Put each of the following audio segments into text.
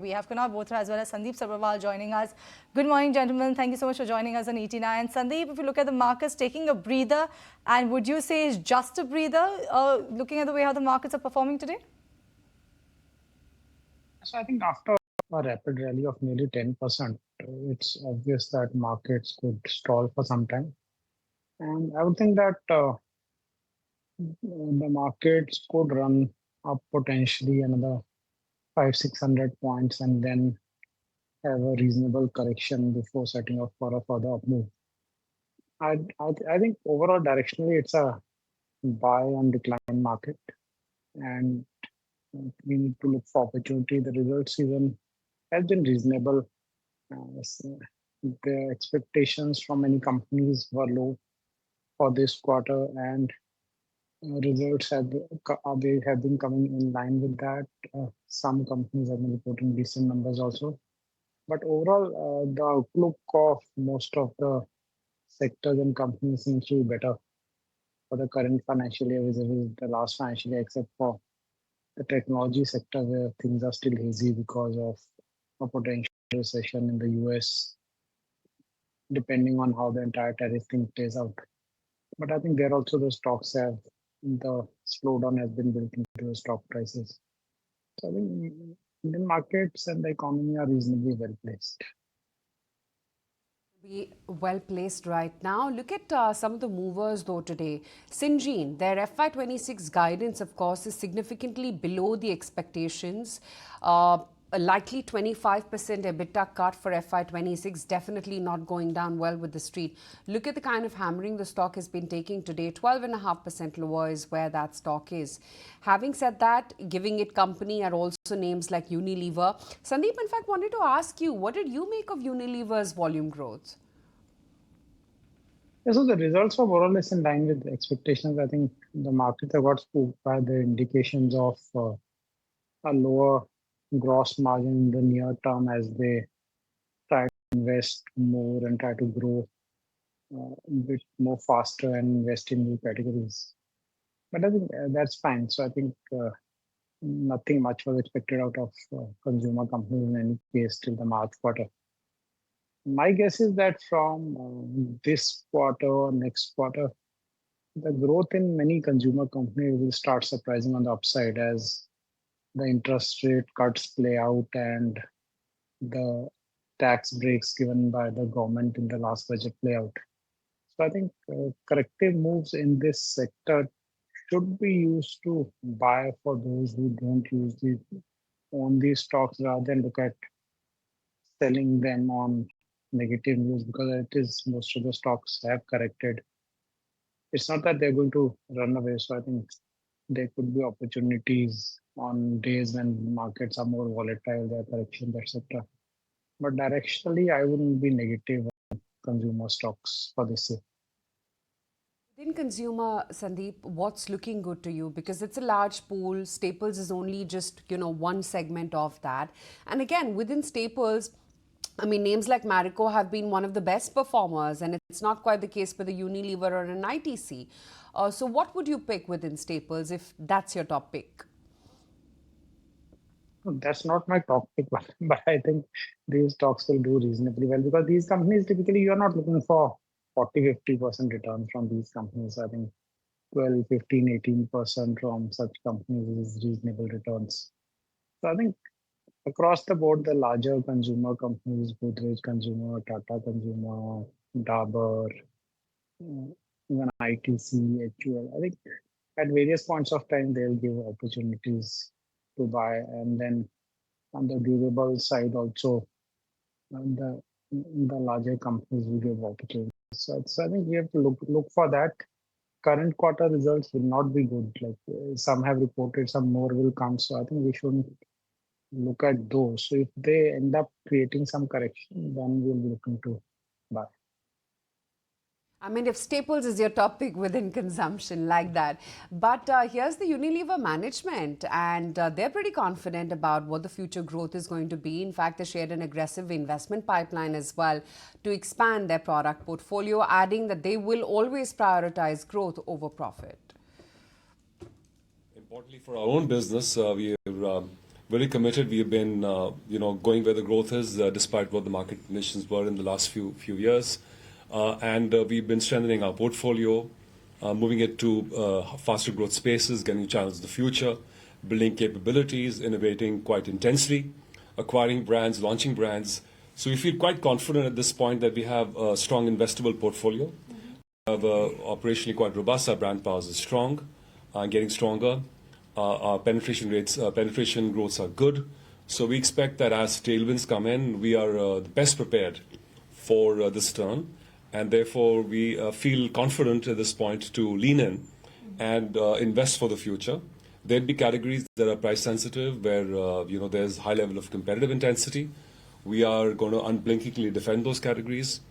We have Kunal Bothra as well as Sandip Sabharwal joining us. Good morning, gentlemen. Thank you so much for joining us on ET9. Sandip, if you look at the markets taking a breather, and would you say it's just a breather, looking at the way how the markets are performing today? So I think after a rapid rally of nearly 10%, it's obvious that markets could stall for some time. And I would think that the markets could run up potentially another 500-600 points and then have a reasonable correction before setting up for a further up move. I think overall directionally it's a buy and decline market, and we need to look for opportunity. The results season has been reasonable. So the expectations from many companies were low for this quarter, and results they have been coming in line with that. Some companies have been reporting decent numbers also. But overall, the outlook of most of the sectors and companies seems to be better for the current financial year vis-a-vis the last financial year, except for the technology sector where things are still hazy because of a potential recession in the US, depending on how the entire tariff thing plays out. But I think there also the stocks have the slowdown has been built into the stock prices. So I think Indian markets and the economy are reasonably well placed. Be well placed right now. Look at some of the movers though today. Syngene, their FY26 guidance, of course, is significantly below the expectations. A likely 25% EBITDA cut for FY26, definitely not going down well with the street. Look at the kind of hammering the stock has been taking today. 12.5% lower is where that stock is. Having said that, giving it company are also names like Unilever. Sandeep, in fact, wanted to ask you, what did you make of Unilever's volume growth? Yeah, so the results were more or less in line with expectations. I think the markets have got spooked by the indications of a lower gross margin in the near term as they try to invest more and try to grow a bit more faster and invest in new categories. But I think that's fine. So I think nothing much was expected out of consumer companies in any case till the March quarter. My guess is that from this quarter or next quarter, the growth in many consumer companies will start surprising on the upside as the interest rate cuts play out and the tax breaks given by the government in the last budget play out. So I think corrective moves in this sector should be used to buy for those who don't usually own these stocks rather than look at selling them on negative news, because it is most of the stocks have corrected. It's not that they're going to run away. So I think there could be opportunities on days when markets are more volatile, there are corrections, etc. But directionally, I wouldn't be negative on consumer stocks for this year. Within consumer, Sandeep, what's looking good to you? Because it's a large pool. Staples is only just, one segment of that. And again, within staples, I mean, names like Marico have been one of the best performers, and it's not quite the case for the Unilever or an ITC. So what would you pick within staples if that's your top pick? That's not my top pick, but I think these stocks will do reasonably well because these companies typically you're not looking for 40-50% return from these companies. I think 12, 15, 18% from such companies is reasonable returns. So I think across the board, the larger consumer companies, Godrej Consumer, Tata Consumer, Dabur, uh, even ITC, HUL, I think at various points of time, they'll give opportunities to buy. And then on the durable side also, the larger companies will give opportunities. So I think we have to look for that. Current quarter results will not be good. Like some have reported, some more will come. So I think we shouldn't look at those. So if they end up creating some correction, then we'll be looking to buy. I mean, if staples is your topic within consumption like that. But here's the Unilever management, and they're pretty confident about what the future growth is going to be. In fact, they shared an aggressive investment pipeline as well to expand their product portfolio, adding that they will always prioritize growth over profit. Importantly, for our own business, we are very committed. We have been, going where the growth is, despite what the market conditions were in the last few years. And we've been strengthening our portfolio, moving it to faster growth spaces, getting channels of the future, building capabilities, innovating quite intensely, acquiring brands, launching brands. So we feel quite confident at this point that we have a strong investable portfolio. We have operationally quite robust. Our brand powers is strong and getting stronger. Our penetration growths are good. So we expect that as tailwinds come in, we are the best prepared for this turn. And therefore, we feel confident at this point to lean in and invest for the future. There'd be categories that are price sensitive, where there's high level of competitive intensity. We are going to unblinkingly defend those categories.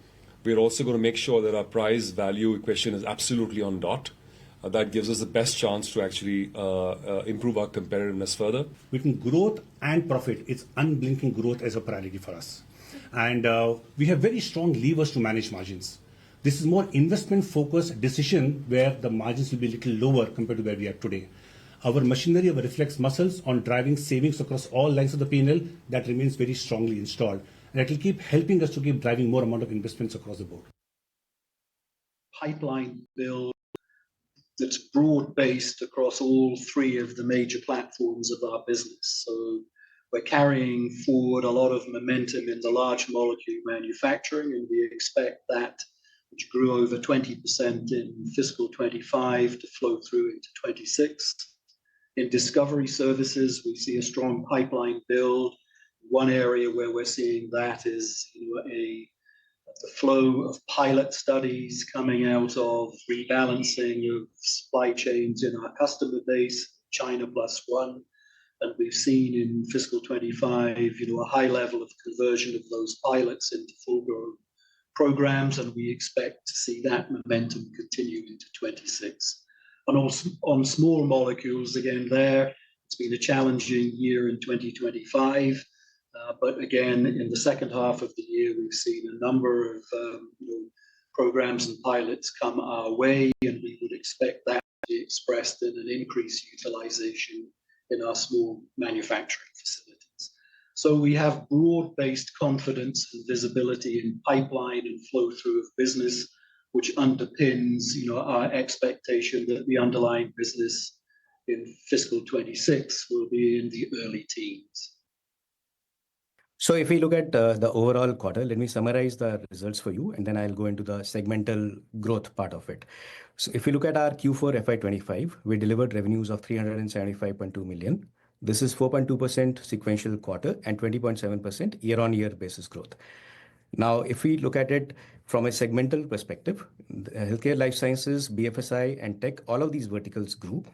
We're also going to make sure that our price value equation is absolutely on dot. That gives us the best chance to actually improve our competitiveness further. Between growth and profit, it's unblinking growth as a priority for us. And we have very strong levers to manage margins. This is more investment-focused decision where the margins will be a little lower compared to where we are today. Our machinery, our reflex muscles on driving savings across all lines of the P&L, that remains very strongly installed. And it will keep helping us to keep driving more amount of investments across the board. Pipeline build that's broad-based across all three of the major platforms of our business. So we're carrying forward a lot of momentum in the large molecule manufacturing, and we expect that, which grew over 20% in fiscal 25, to flow through into 26. In discovery services, we see a strong pipeline build. One area where we're seeing that is the flow of pilot studies coming out of rebalancing of supply chains in our customer base, China plus one. And we've seen in fiscal 25, a high level of conversion of those pilots into full-blown programs, and we expect to see that momentum continue into 26. And also on small molecules, again, it's been a challenging year in 2025. But again, in the second half of the year, we've seen a number of programs and pilots come our way, and we would expect that to be expressed in an increased utilization in our small manufacturing facilities. So we have broad-based confidence and visibility in pipeline and flow through of business, which underpins our expectation that the underlying business in fiscal 26 will be in the early teens. So if we look at the overall quarter, let me summarize the results for you, and then I'll go into the segmental growth part of it. So if we look at our Q4 FY25, we delivered revenues of 375.2 million. This is 4.2% sequential quarter and 20.7% year-on-year basis growth. Now, if we look at it from a segmental perspective, healthcare, life sciences, BFSI, and tech, all of these verticals grew.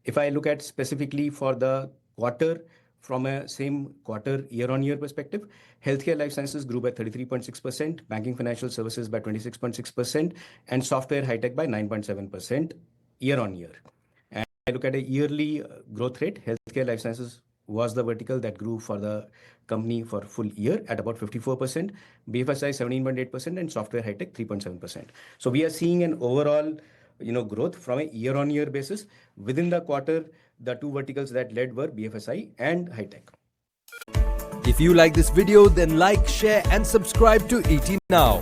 If I look at specifically for the quarter, from a same quarter year-on-year perspective, healthcare life sciences grew by 33.6%, banking financial services by 26.6%, and software high-tech by 9.7% year-on-year. And I look at a yearly growth rate, healthcare life sciences was the vertical that grew for the company for full year at about 54%, BFSI 17.8%, and software high-tech 3.7%. So we are seeing an overall growth from a year-on-year basis. Within the quarter, the two verticals that led were BFSI and high-tech. If you like this video, then like, share and subscribe to ET Now.